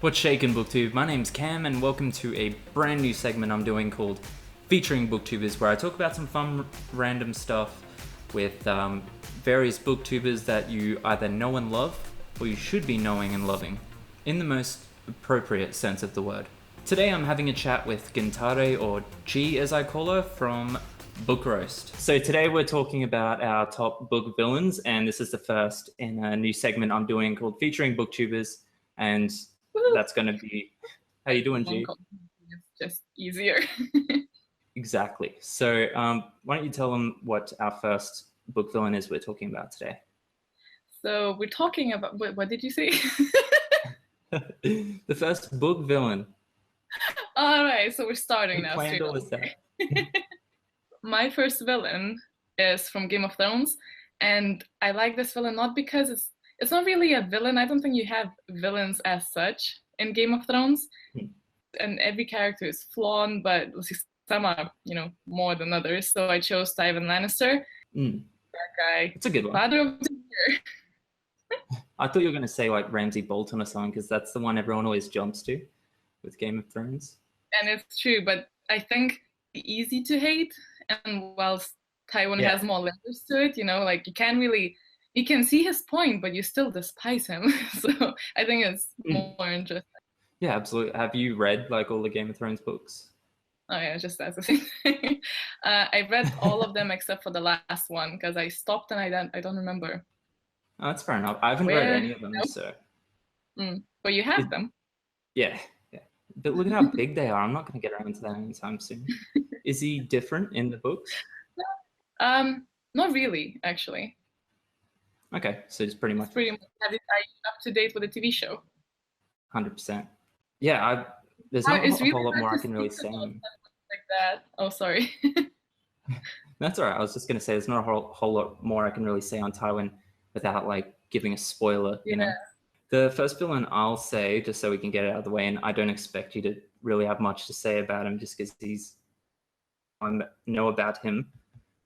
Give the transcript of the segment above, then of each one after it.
What's shaking, BookTube? My name's Cam, and welcome to a brand new segment I'm doing called Featuring BookTubers, where I talk about some fun, random stuff with various BookTubers that you either know and love, or you should be knowing and loving, in the most appropriate sense of the word. Today I'm having a chat with Gintare, or G as I call her, from Book Roast. So today we're talking about our top book villains, and this is the first in a new segment I'm doing called Featuring BookTubers, and that's going to be... How you doing, G? It's just easier. Exactly. So why don't you tell them what our first book villain is we're talking about today? So we're talking about, what did you say? The first book villain. All right, so we're starting Who now. planned all this out? My first villain is from Game of Thrones, and I like this villain not because it's not really a villain. I don't think you have villains as such in Game of Thrones, and every character is flawed, but some are, more than others. So I chose Tywin Lannister. That guy. It's a good one. Father of the Year. I thought you were going to say like Ramsay Bolton or something, because that's the one everyone always jumps to with Game of Thrones. And it's true, but I think easy to hate, and whilst Tywin has more layers to it, like you can see his point, but you still despise him. So I think it's more interesting. Yeah, absolutely. Have you read like all the Game of Thrones books? Oh yeah, just that's the thing. I read all of them except for the last one because I stopped and I don't remember. Oh, that's fair enough. I haven't read any of them, so. But you have them. Yeah. But look at how big they are. I'm not going to get around to that anytime soon. Is he different in the books? Not really, actually. Okay, so it's pretty much. Are you up to date with the TV show? 100%. Yeah, there's not a whole lot more I can really say. Like that. Oh, sorry. That's all right. I was just going to say there's not a whole lot more I can really say on Tywin without like giving a spoiler. You know. The first villain I'll say, just so we can get it out of the way, and I don't expect you to really have much to say about him just because I know about him,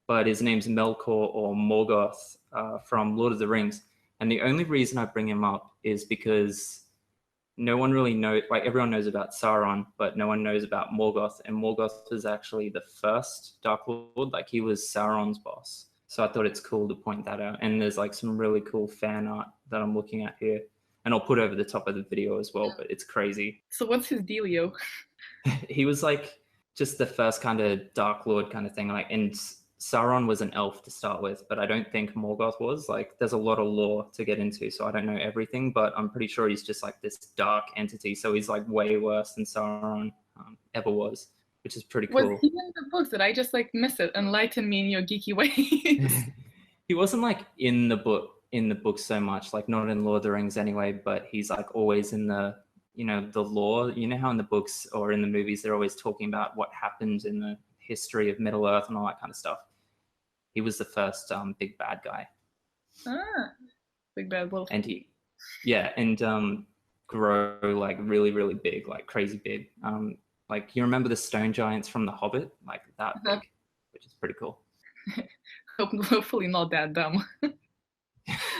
but his name's Melkor or Morgoth from Lord of the Rings. And the only reason I bring him up is because no one really knows, like everyone knows about Sauron, but no one knows about Morgoth. And Morgoth was actually the first Dark Lord, like he was Sauron's boss. So I thought it's cool to point that out. And there's like some really cool fan art that I'm looking at here. And I'll put over the top of the video as well, but it's crazy. So what's his dealio? He was like just the first kind of Dark Lord kind of thing. Like, and Sauron was an elf to start with, but I don't think Morgoth was. Like, there's a lot of lore to get into, so I don't know everything, but I'm pretty sure he's just like this dark entity. So he's like way worse than Sauron ever was, which is pretty cool. Was he in the books? Did I just like miss it? Enlighten me in your geeky ways. He wasn't like in the book so much, like not in Lord of the Rings anyway, but he's like always in the the lore. You know how in the books or in the movies they're always talking about what happened in the history of Middle Earth and all that kind of stuff. He was the first big bad guy. Big bad wolf. And grow like really, really big, like crazy big. Like you remember the stone giants from The Hobbit, like that big, which is pretty cool. Hopefully not that dumb.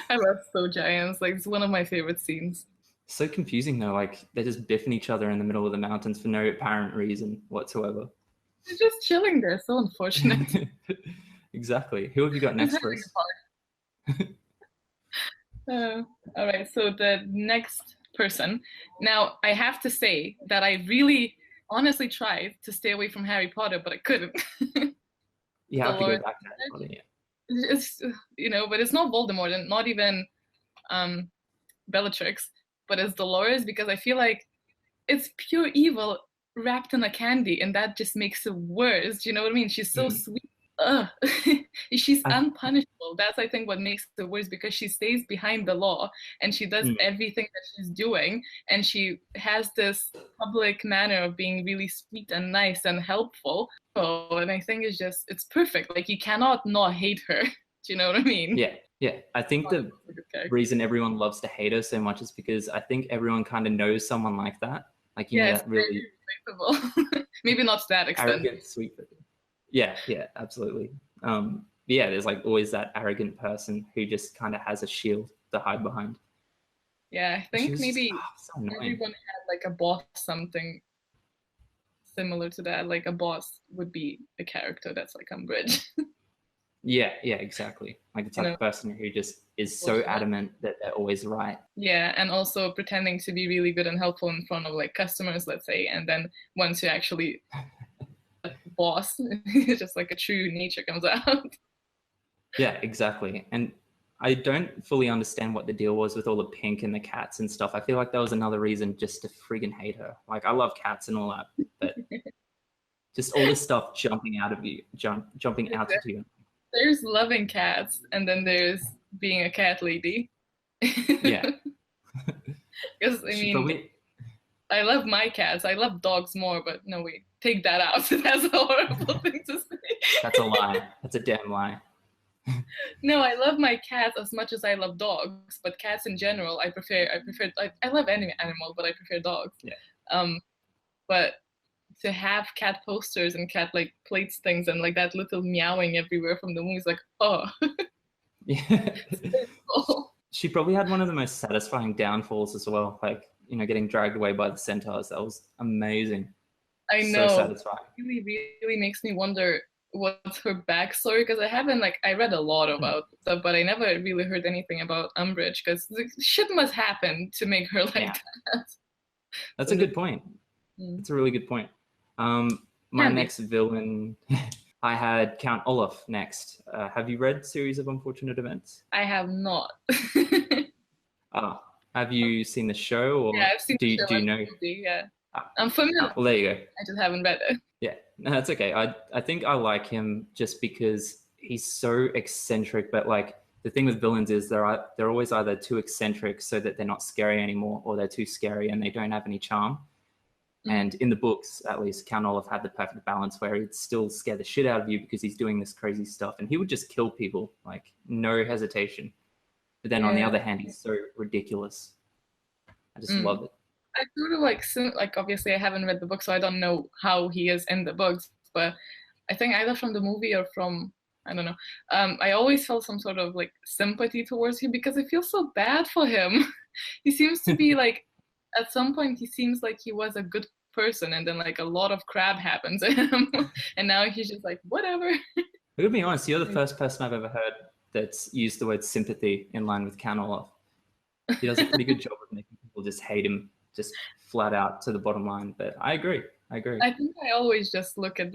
I love stone giants. Like it's one of my favorite scenes. So confusing though. Like they're just biffing each other in the middle of the mountains for no apparent reason whatsoever. They're just chilling there. So unfortunate. Exactly. Who have you got next for us? All right. So the next person. Now I have to say that I really, honestly tried to stay away from Harry Potter, but I couldn't. You have to go back to Harry Potter, yeah. It's but it's not Voldemort and not even Bellatrix, but it's Dolores, because I feel like it's pure evil wrapped in a candy, and that just makes it worse. Do you know what I mean? She's so sweet. She's unpunishable. That's, I think, what makes it worse, because she stays behind the law and she does everything that she's doing, and she has this public manner of being really sweet and nice and helpful. And I think it's perfect. Like you cannot not hate her. Do you know what I mean? Yeah. I think the reason everyone loves to hate her so much is because I think everyone kind of knows someone like that. Like you know, that really relatable. Maybe not to that extent. Arrogant, sweet. Yeah, absolutely. There's like always that arrogant person who just kind of has a shield to hide behind. Yeah, I think maybe so annoying. everyone had like a boss, something similar to that. Like a boss would be a character that's like Umbridge. Yeah, exactly. Like the type of person who just is so adamant that they're always right. Yeah, and also pretending to be really good and helpful in front of like customers, let's say, and then once you actually boss, just like a true nature comes out. Yeah, exactly. And I don't fully understand what the deal was with all the pink and the cats and stuff. I feel like that was another reason just to friggin' hate her. Like I love cats and all that, but just all this stuff jumping out of you, jumping out of you. There's loving cats, and then there's being a cat lady. Yeah. Because I mean, I love my cats. I love dogs more, but no, wait, take that out. That's a horrible thing to say. That's a lie. That's a damn lie. No, I love my cats as much as I love dogs, but cats in general, I love any animal, but I prefer dogs. Yeah. But to have cat posters and cat like plates things and like that little meowing everywhere from the movies, like, oh. Yeah. She probably had one of the most satisfying downfalls as well, like, you know, getting dragged away by the centaurs. That was amazing. I know. So satisfying. It really makes me wonder what's her backstory, because I read a lot about stuff, but I never really heard anything about Umbridge, because shit must happen to make her like that. That's a good point. That's a really good point. My next villain, I had Count Olaf next. Have you read Series of Unfortunate Events? I have not. Have you seen the show? Or yeah, I've seen the show. Do you know? Movie, yeah. I'm familiar. Well, there you go. I just haven't read it. Yeah, no, that's okay. I think I like him just because he's so eccentric. But like the thing with villains is they're always either too eccentric so that they're not scary anymore, or they're too scary and they don't have any charm. And in the books, at least, Count Olaf had the perfect balance where he'd still scare the shit out of you because he's doing this crazy stuff, and he would just kill people, like no hesitation. But then on the other hand, he's so ridiculous. I just love it. I sort of like obviously I haven't read the book, so I don't know how he is in the books, but I think either from the movie or from, I don't know, I always felt some sort of like sympathy towards him because I feel so bad for him. He seems to be like, at some point he seems like he was a good person, and then like a lot of crap happened to him, and now he's just like, whatever. To be honest, you're the first person I've ever heard that's used the word sympathy in line with Count Olaf. He does a pretty good job of making people just hate him, just flat out to the bottom line. But I agree. I think I always just look at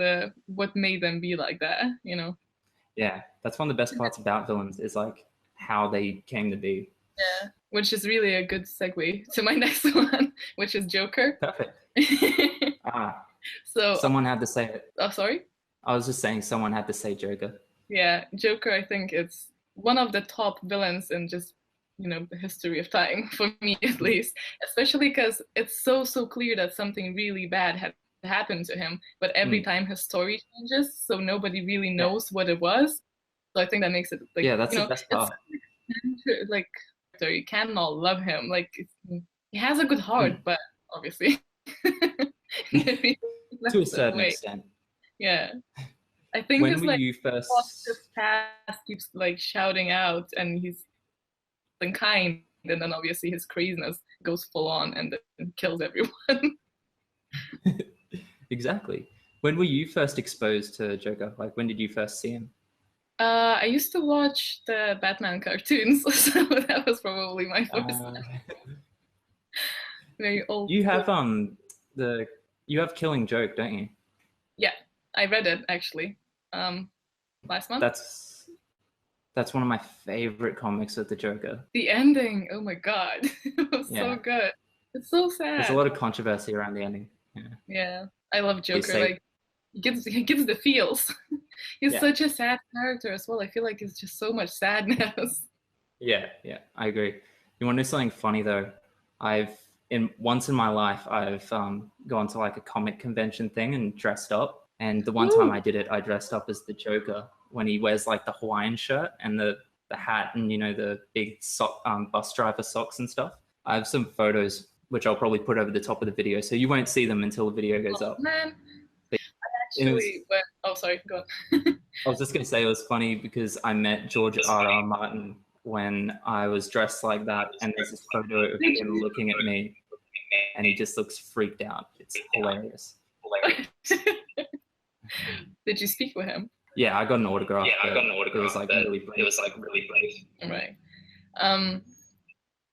what made them be like that, you know? Yeah, that's one of the best parts about villains is like how they came to be. Yeah, which is really a good segue to my next one, which is Joker. Perfect. So someone had to say it. Oh, sorry? I was just saying someone had to say Joker. Yeah, Joker, I think it's one of the top villains in just, you know, the history of time, for me at least, especially because it's so clear that something really bad had happened to him, but every time his story changes, so nobody really knows what it was. So I think that makes it like, that's the best part. Like, so you cannot love him. Like, he has a good heart, but obviously to a certain extent. Yeah, I think when his were you first past keeps like shouting out, and he's kind, and then obviously his craziness goes full on and then kills everyone. Exactly. When were you first exposed to Joker? Like, when did you first see him? I used to watch the Batman cartoons, so that was probably my first. Very old. You have you have Killing Joke, don't you? Yeah, I read it actually last month. That's one of my favorite comics of the Joker. The ending, oh my god, it was so good. It's so sad. There's a lot of controversy around the ending. Yeah, I love Joker. Like, he gives the feels. He's such a sad character as well. I feel like it's just so much sadness. Yeah, I agree. You want to know something funny though? Once in my life, I've gone to like a comic convention thing and dressed up. And the one time I did it, I dressed up as the Joker when he wears like the Hawaiian shirt and the hat and, you know, the big bus driver socks and stuff. I have some photos which I'll probably put over the top of the video, so you won't see them until the video goes up. Man, sorry, go on. I was just going to say it was funny because I met George R.R. Martin when I was dressed like that, and there's this photo of him looking at me, and he just looks freaked out. It's hilarious. Did you speak with him? Yeah, I got an autograph. It was like really brave. Right.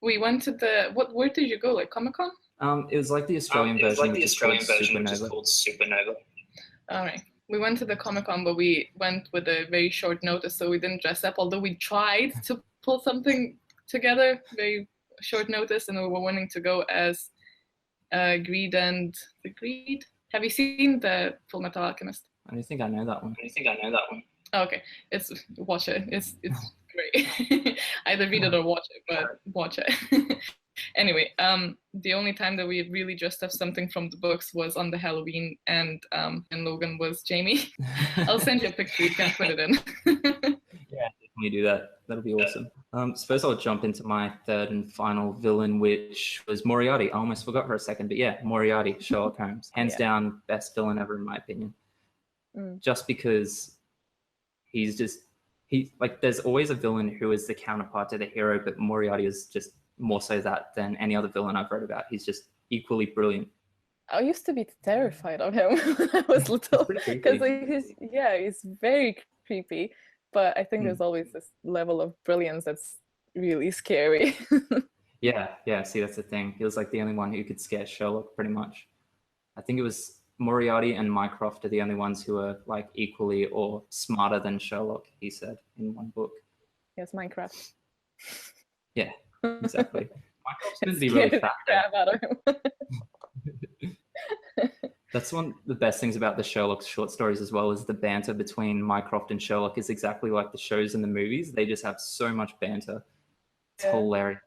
We went to where did you go? Like Comic-Con? It was like the Australian version, which is called Supernova. All right. We went to the Comic-Con, but we went with a very short notice, so we didn't dress up. Although we tried to pull something together, very short notice, and we were wanting to go as Greed and the Greed. Have you seen the Full Metal Alchemist? I don't think I know that one. Oh, okay, watch it. It's great. Either read it or watch it, but watch it. Anyway, the only time that we really dressed up something from the books was on the Halloween, and Logan was Jamie. I'll send you a picture. You can put it in. Yeah, definitely do that. That'll be awesome. Suppose I'll jump into my third and final villain, which was Moriarty. I almost forgot for a second, but yeah, Moriarty, Sherlock Holmes. Hands down, best villain ever, in my opinion. Just because there's always a villain who is the counterpart to the hero, but Moriarty is just more so that than any other villain I've read about. He's just equally brilliant. I used to be terrified of him when I was little, because he's very creepy, but I think there's always this level of brilliance that's really scary. Yeah, see, that's the thing. He was like the only one who could scare Sherlock, pretty much. I think it was Moriarty and Mycroft are the only ones who are like equally or smarter than Sherlock, he said in one book. Yes, Minecraft. Yeah, exactly. Mycroft's going to be really fat. Out of him. That's one of the best things about the Sherlock short stories as well, is the banter between Mycroft and Sherlock is exactly like the shows and the movies. They just have so much banter. It's hilarious.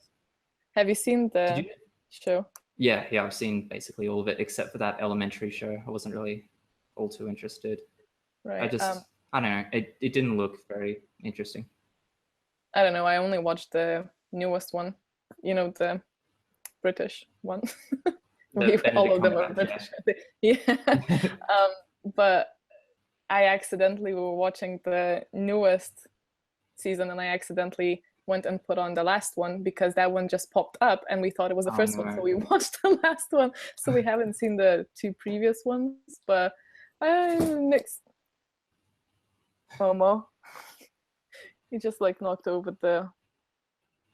Have you seen the show? Yeah, I've seen basically all of it except for that elementary show. I wasn't really all too interested. Right. I don't know. It didn't look very interesting. I don't know. I only watched the newest one. You know, the British one. All of them are British. Yeah. But I accidentally were watching the newest season, and I accidentally went and put on the last one because that one just popped up and we thought it was the first one, so we watched the last one. So we haven't seen the two previous ones, but next Momo. He just like knocked over the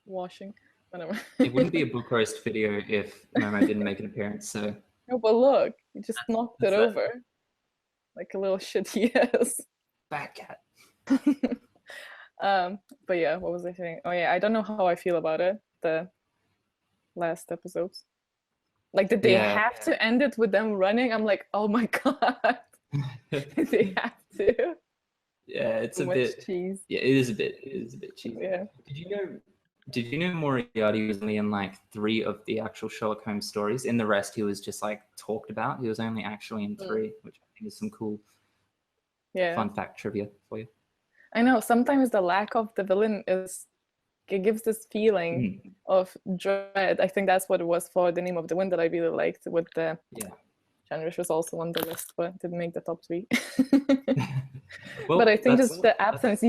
washing. Whatever. It wouldn't be a book roast video if Momo didn't make an appearance, so. No, but look, he just knocked it over. Like a little shit he is. Fat cat. But yeah, what was I saying? Oh yeah, I don't know how I feel about it, the last episodes. Like, did they have to end it with them running? I'm like, oh my god. They have to. Yeah, it's a bit cheese. Yeah, it is a bit cheesy. Yeah. Did you know Moriarty was only in like 3 of the actual Sherlock Holmes stories? In the rest, he was just like talked about. He was only actually in 3, which I think is some cool fun fact trivia for you. I know, sometimes the lack of the villain it gives this feeling of dread. I think that's what it was for The Name of the Wind that I really liked, with the Chandrish was also on the list, but didn't make the top 3. Well, but I think just the absence,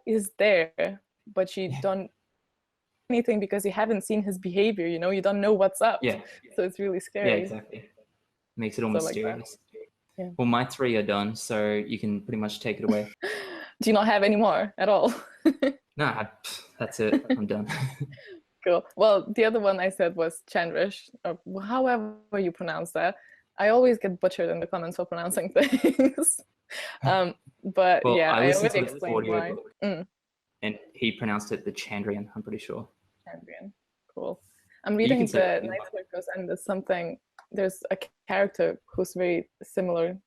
is there, but you don't anything because you haven't seen his behavior, you don't know what's up. Yeah. So it's really scary. Yeah, exactly. Makes it all mysterious. Yeah. Well, my 3 are done, so you can pretty much take it away. Do you not have any more at all? No, that's it. I'm done. Cool. Well, the other one I said was Chandrish, or however you pronounce that. I always get butchered in the comments for pronouncing things. But yeah, I already explained why. And he pronounced it the Chandrian, I'm pretty sure. Chandrian. Cool. I'm reading the Night Circus, and there's a character who's very similar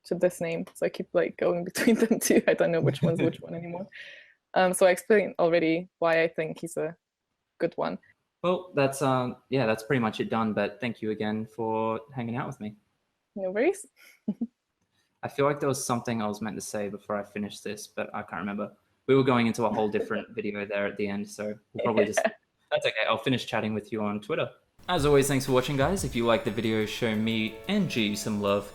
to this name, so I keep like going between them two. I don't know which one's which one anymore. So I explained already why I think he's a good one. Well, that's pretty much it done, but thank you again for hanging out with me. No worries. I feel like there was something I was meant to say before I finished this, but I can't remember. We were going into a whole different video there at the end, so we'll probably that's okay. I'll finish chatting with you on Twitter. As always, thanks for watching, guys. If you like the video, show me and G some love.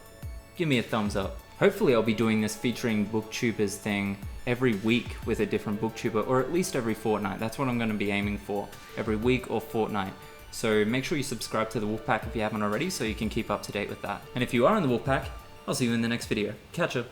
Give me a thumbs up. Hopefully I'll be doing this featuring BookTubers thing every week with a different BookTuber, or at least every fortnight. That's what I'm going to be aiming for, every week or fortnight. So make sure you subscribe to the Wolfpack if you haven't already, so you can keep up to date with that. And if you are in the Wolfpack, I'll see you in the next video. Catch ya!